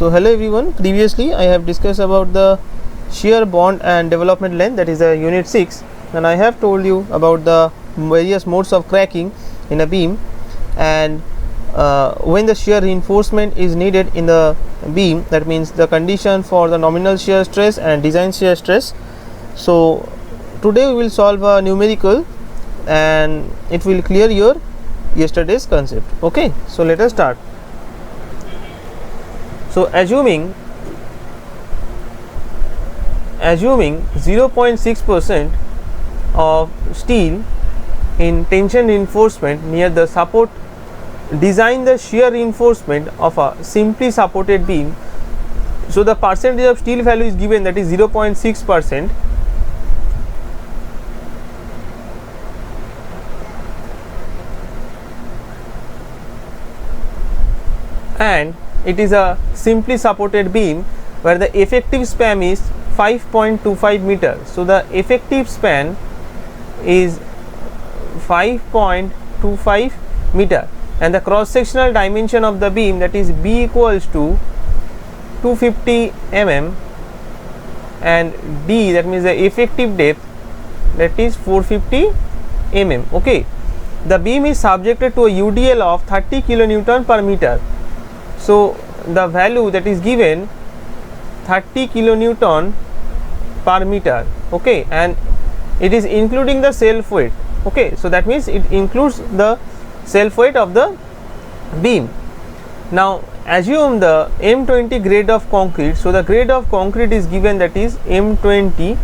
So hello everyone, previously I have discussed about the shear bond and development length, that is a unit 6, and I have told you about the various modes of cracking in a beam and when the shear reinforcement is needed in the beam, that means the condition for the nominal shear stress and design shear stress. So today we will solve a numerical and it will clear your yesterday's concept. Okay, so let us start. So assuming 0.6% of steel in tension reinforcement near the support, design the shear reinforcement of a simply supported beam. So the percentage of steel value is given, that is 0.6%, and it is a simply supported beam where the effective span is 5.25 meters. So the effective span is 5.25 meter and the cross sectional dimension of the beam, that is B equals to 250 mm and D, that means the effective depth, that is 450 mm. Okay, the beam is subjected to a UDL of 30 kilonewton per meter. So the value that is given 30 kilonewton per meter. Okay, and it is including the self weight. Okay, so that means it includes the self weight of the beam. Now assume the M20 grade of concrete. So the grade of concrete is given, that is M20,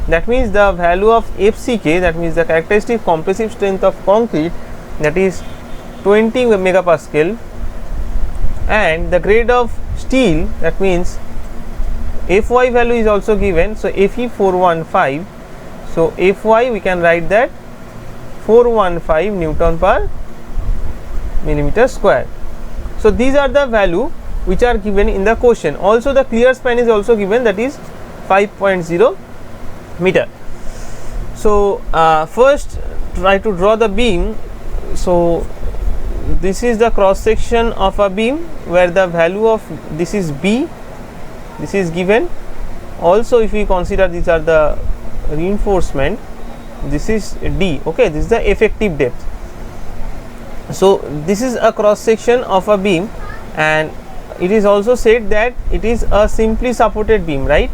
that means the value of FCK, that means the characteristic compressive strength of concrete, that is 20 megapascal, and the grade of steel, that means Fy value is also given. So Fe 415, so Fy we can write that 415 Newton per millimeter square. So these are the value which are given in the question. Also the clear span is also given, that is 5.0 meter. So first try to draw the beam. So this is the cross section of a beam where the value of this is B, this is given. Also if we consider these are the reinforcement, this is D. Okay, this is the effective depth. So this is a cross section of a beam and it is also said that it is a simply supported beam, right?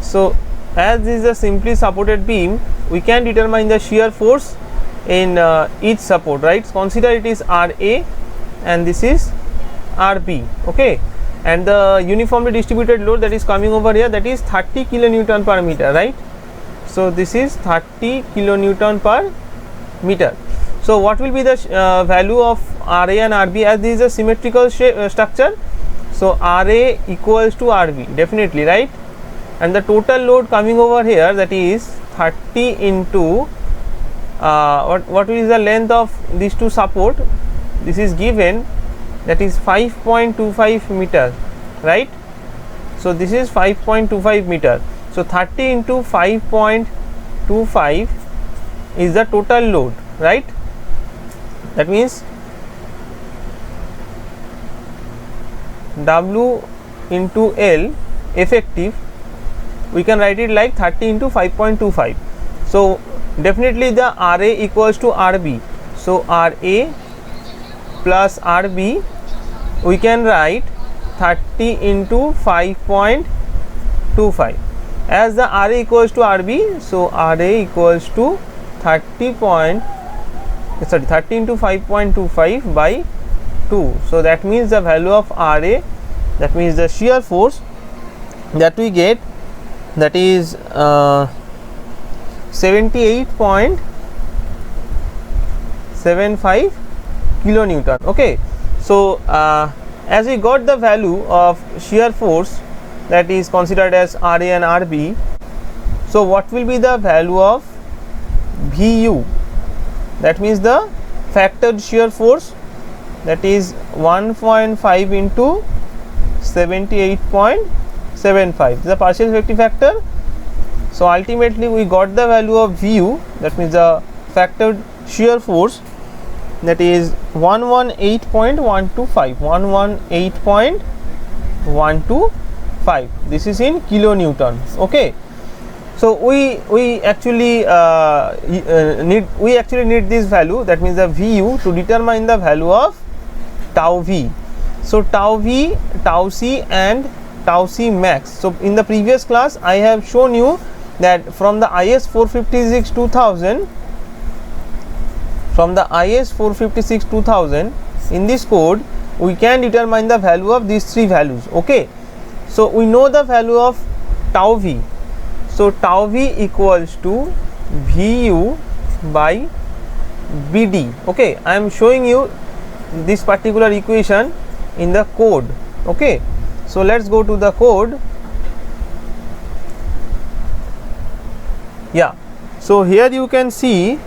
So as this is a simply supported beam, we can determine the shear force in each support, right? Consider it is RA and this is RB. Okay, and the uniformly distributed load that is coming over here, that is 30 kilonewton per meter, right? So this is 30 kilonewton per meter. So what will be the value of RA and RB, as this is a symmetrical structure? So RA equals to RB, definitely, right? And the total load coming over here, that is 30 into what is the length of these two support? This is given, that is 5.25 meter, right? So this is 5.25 meter. So 30 into 5.25 is the total load, right? That means W into L effective, we can write it like 30 into 5.25. So definitely the RA equals to RB. So RA plus RB, we can write 30 into 5.25. As the RA equals to RB, so RA equals to 30 into 5.25 by 2. So that means the value of RA, that means the shear force that we get, that is 78.75 kilonewton. Okay, so as we got the value of shear force that is considered as RA and RB, so what will be the value of VU? That means the factored shear force, that is 1.5 into 78.75, the partial effective factor. So ultimately we got the value of VU, that means the factored shear force, that is 118.125, 125. This is in kilonewton. Okay. So we actually need this value, that means the VU, to determine the value of tau V. So tau V, tau C and tau C max. So in the previous class I have shown you that from the IS 456 2000, from the IS 456 2000, in this code we can determine the value of these three values. Okay, so we know the value of tau V. So tau V equals to VU by BD. Okay, I am showing you this particular equation in the code. Okay, so let's go to the code. Yeah, so here you can see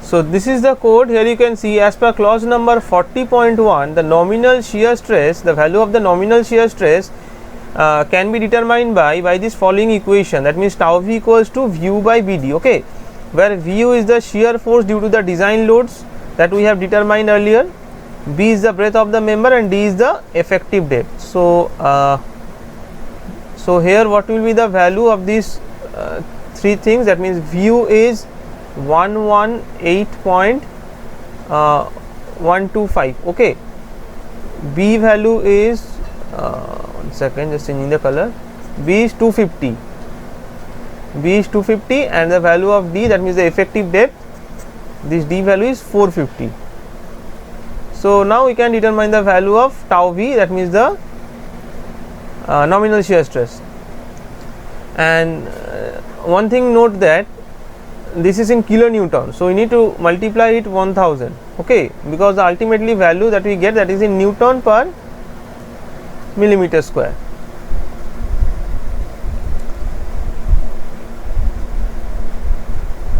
so this is the code. Here you can see, as per clause number 40.1, the nominal shear stress, the value of the nominal shear stress can be determined by this following equation. That means tau V equals to VU by BD. Okay, where VU is the shear force due to the design loads that we have determined earlier, B is the breadth of the member, and D is the effective depth. So so here what will be the value of these three things? That means VU is 118.125. okay, B value is 1 second, just changing the color, B is 250, B is 250, and the value of D, that means the effective depth, this D value is 450. So now we can determine the value of tau V, that means the nominal shear stress. And one thing, note that this is in kilonewton, so we need to multiply it 1000. Okay, because the ultimately value that we get, that is in Newton per millimeter square.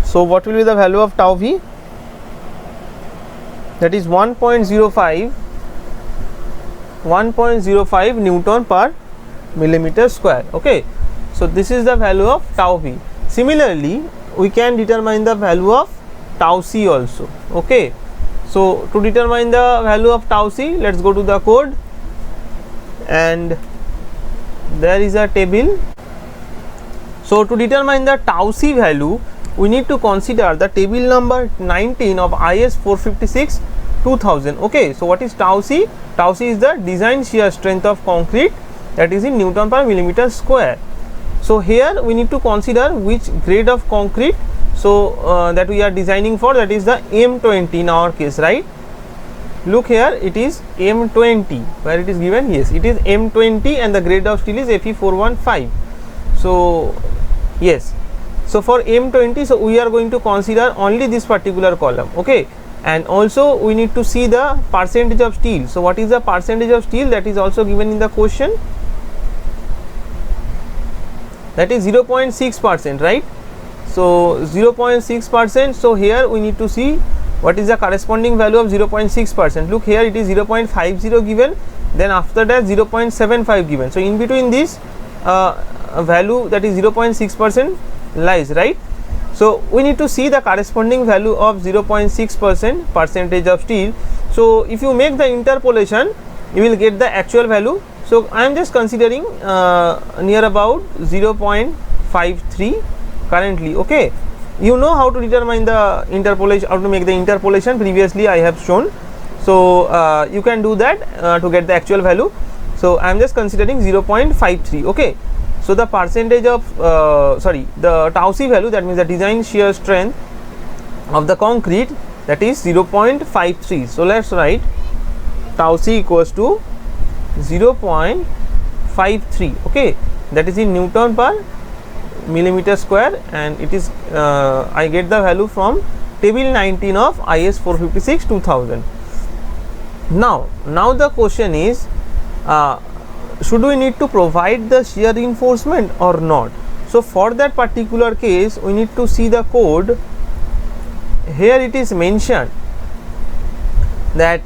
So what will be the value of tau V? That is 1.05 Newton per millimeter square. Okay, so this is the value of tau V. Similarly, we can determine the value of tau C also. Okay, so to determine the value of tau C, let's go to the code, and there is a table. So to determine the tau C value, we need to consider the table number 19 of IS 456 2000. Okay, so what is tau C? Tau C is the design shear strength of concrete, that is in Newton per millimeter square. So here we need to consider which grade of concrete so that we are designing for, that is the M20 in our case, right? Look here, it is M20, where it is given, yes, it is M20, and the grade of steel is Fe415. So yes, so for M20, so we are going to consider only this particular column. Okay, and also we need to see the percentage of steel. So what is the percentage of steel? That is also given in the question. That is 0.6%, right? So 0.6%. So here we need to see what is the corresponding value of 0.6%. Look here, it is 0.50 given, then after that 0.75 given. So in between this value, that is 0.6% lies, right? So we need to see the corresponding value of 0.6% percentage of steel. So if you make the interpolation, you will get the actual value. So I am just considering near about 0.53 currently. Okay, you know how to determine the interpolation, how to make the interpolation, previously I have shown. So you can do that to get the actual value. So I am just considering 0.53. okay, so the percentage of the tau C value, that means the design shear strength of the concrete, that is 0.53. so let's write tau C equals to 0.53. okay, that is in Newton per millimeter square, and it is I get the value from table 19 of IS 456 2000. Now the question is, should we need to provide the shear reinforcement or not? So for that particular case, we need to see the code. Here it is mentioned that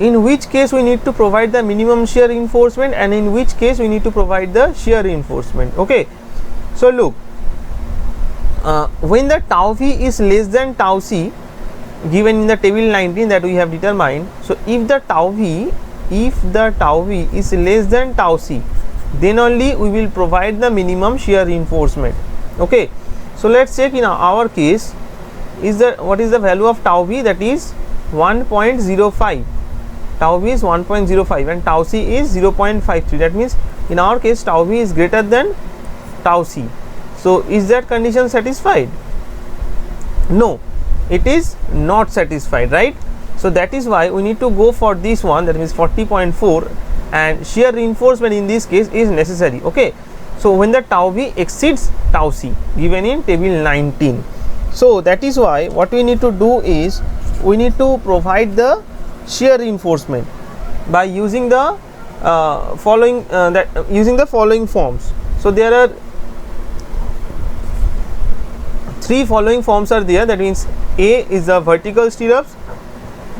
in which case we need to provide the minimum shear reinforcement, and in which case we need to provide the shear reinforcement. Okay, so look, when the tau v is less than tau c given in the table 19 that we have determined, so if the tau v is less than tau c, then only we will provide the minimum shear reinforcement. Okay, so let's check in our case is the what is the value of tau v, that is 1.05. Tau v is 1.05 and tau c is 0.53. That means in our case tau v is greater than tau c. So is that condition satisfied? No, it is not satisfied, right? So that is why we need to go for this one, that means 40.4, and shear reinforcement in this case is necessary. Okay, so when the tau v exceeds tau c given in table 19, so that is why what we need to do is we need to provide the shear reinforcement by using the following forms. So there are three following forms are there, that means A is the vertical stirrups,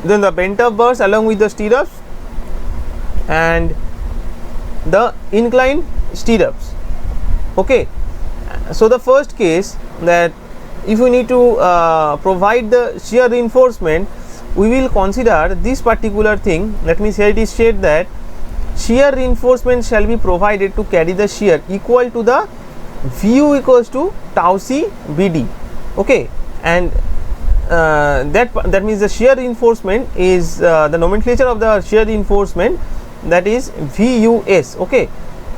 then the bent up bars along with the stirrups, and the inclined stirrups. Okay, so the first case, that if we need to provide the shear reinforcement, we will consider this particular thing. That means here it is said that shear reinforcement shall be provided to carry the shear equal to the Vu equals to tau c Bd. Okay, and that means the shear reinforcement is the nomenclature of the shear reinforcement, that is Vus. Okay,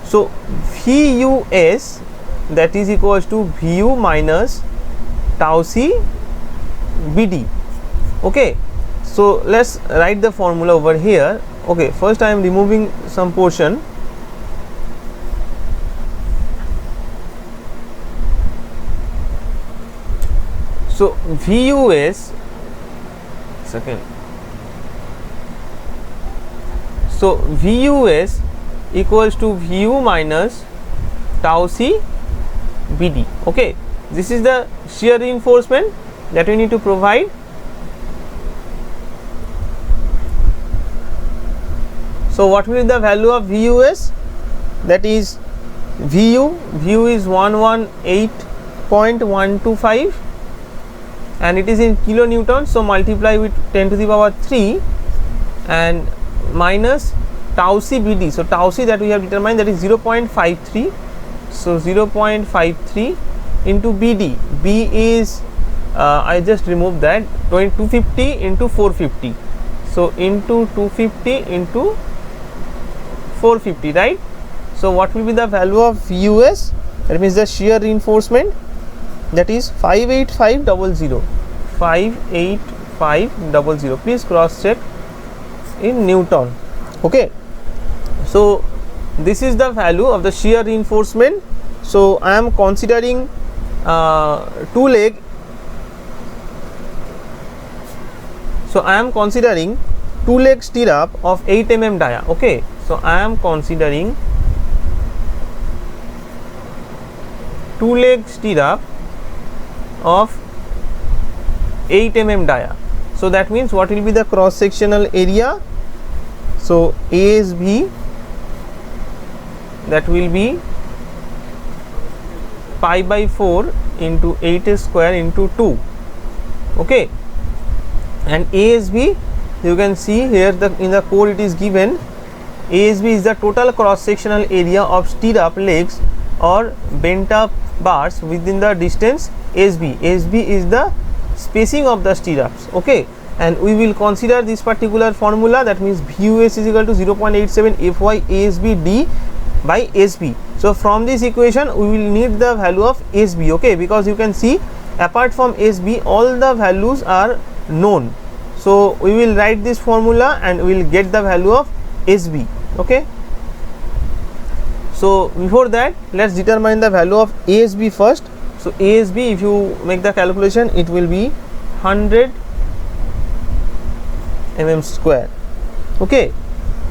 so Vus, that is equals to Vu minus tau c Bd. Okay, so let's write the formula over here. Okay, first I am removing some portion. So Vus, second, so Vus equals to Vu minus tau c Bd. Okay, this is the shear reinforcement that we need to provide. So what will be the value of Vus? That is Vu is 118.125 and it is in kilonewton, so multiply with 10 to the power 3 and minus tau c Bd. So tau c that we have determined, that is 0.53. So 0.53 into Bd. B is I just removed that, 250 into 450. So into 250 into 450, right? So what will be the value of Vus? That means the shear reinforcement, that is 58500. 58500. Please cross check in Newton. Okay, so this is the value of the shear reinforcement. So I am considering two leg. So I am considering 2-leg stirrup of 8 mm dia. Okay, so I am considering 2-leg stirrup of 8 mm dia. So that means what will be the cross sectional area? So ASB, that will be pi by 4 into 8 square into 2. Okay, and ASB, you can see here in the code it is given, ASB is the total cross sectional area of stirrup legs or bent up bars within the distance SB. SB is the spacing of the stirrups. Okay, and we will consider this particular formula, that means Vus is equal to 0.87 Fy ASB d by SB. So from this equation we will need the value of SB. Okay, because you can see apart from SB all the values are known. So we will write this formula and we will get the value of SB. Okay, so before that let's determine the value of ASB first. So ASB, if you make the calculation, it will be 100 mm square. Okay,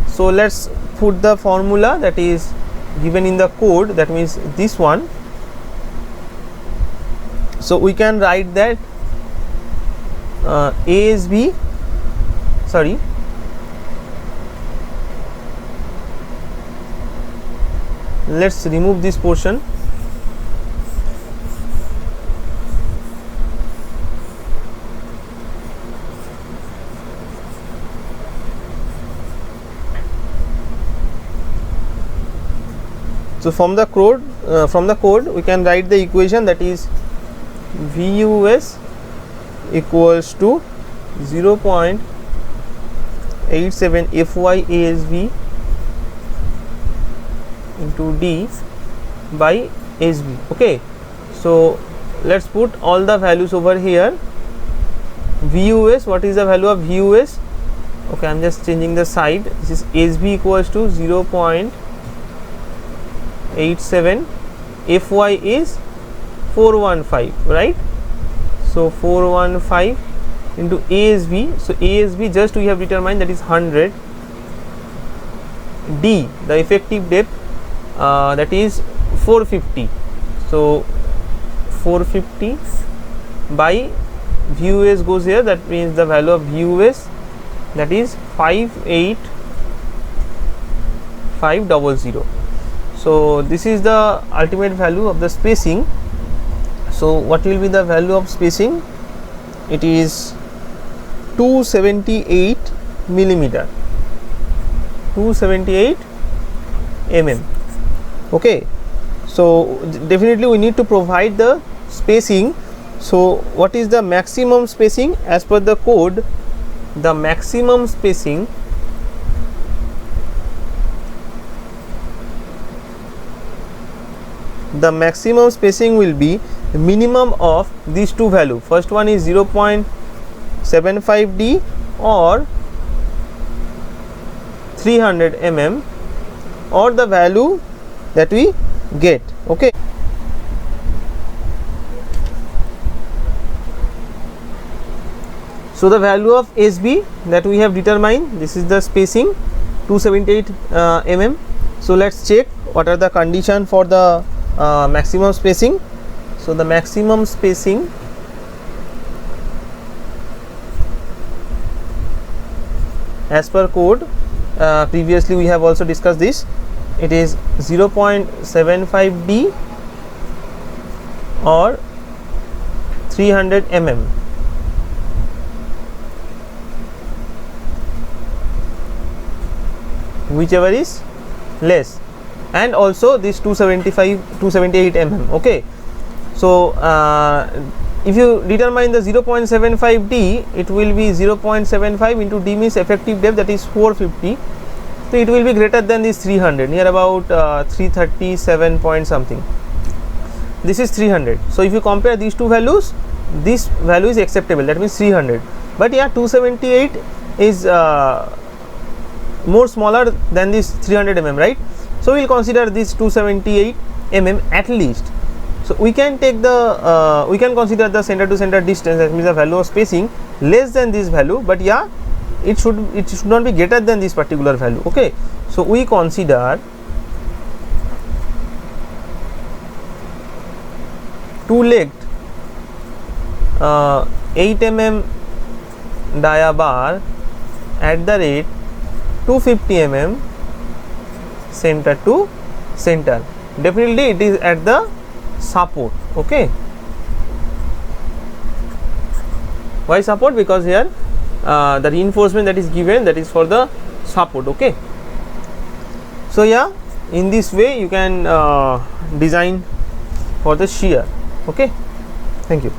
so let's put the formula that is given in the code, that means this one. So we can write that ASB, sorry, let's remove this portion. So from the code we can write the equation, that is VUS equals to 0.87 FYASB into D by SB. Okay, so let's put all the values over here. VUS, what is the value of VUS? Okay, I'm just changing the side. This is SB equals to 0.87, FY is 415, right? So 415 into ASB. So ASB just we have determined, that is 100. D, the effective depth, that is 450. So 450 by VUS goes here, that means the value of VUS, that is 58500. So this is the ultimate value of the spacing. So what will be the value of spacing? It is 278 millimeter, 278 mm. Okay, so definitely we need to provide the spacing. So what is the maximum spacing? As per the code, the maximum spacing will be the minimum of these two values. First one is 0.75 D or 300 mm, or the value that we get. Okay, so the value of SB that we have determined, this is the spacing 278 mm. So let's check what are the condition for the maximum spacing. So the maximum spacing as per code, previously we have also discussed this, it is 0.75 D or 300 mm. Whichever is less, and also this 278 mm. Okay, so if you determine the 0.75 D, it will be 0.75 into D means effective depth, that is 450. So it will be greater than this 300, near about 337 point something. This is 300. So if you compare these two values, this value is acceptable, that means 300. But yeah, 278 is more smaller than this 300 mm, right? So we will consider this 278 mm at least. So we can take the we can consider the center to center distance, that means the value of spacing less than this value, but yeah, it should not be greater than this particular value. Okay, so we consider 2-legged 8 mm dia bar at the rate 250 mm center to center. Definitely it is at the support. Okay, why support? Because here the reinforcement that is given, that is for the support. Okay, so yeah, in this way you can design for the shear. Okay, thank you.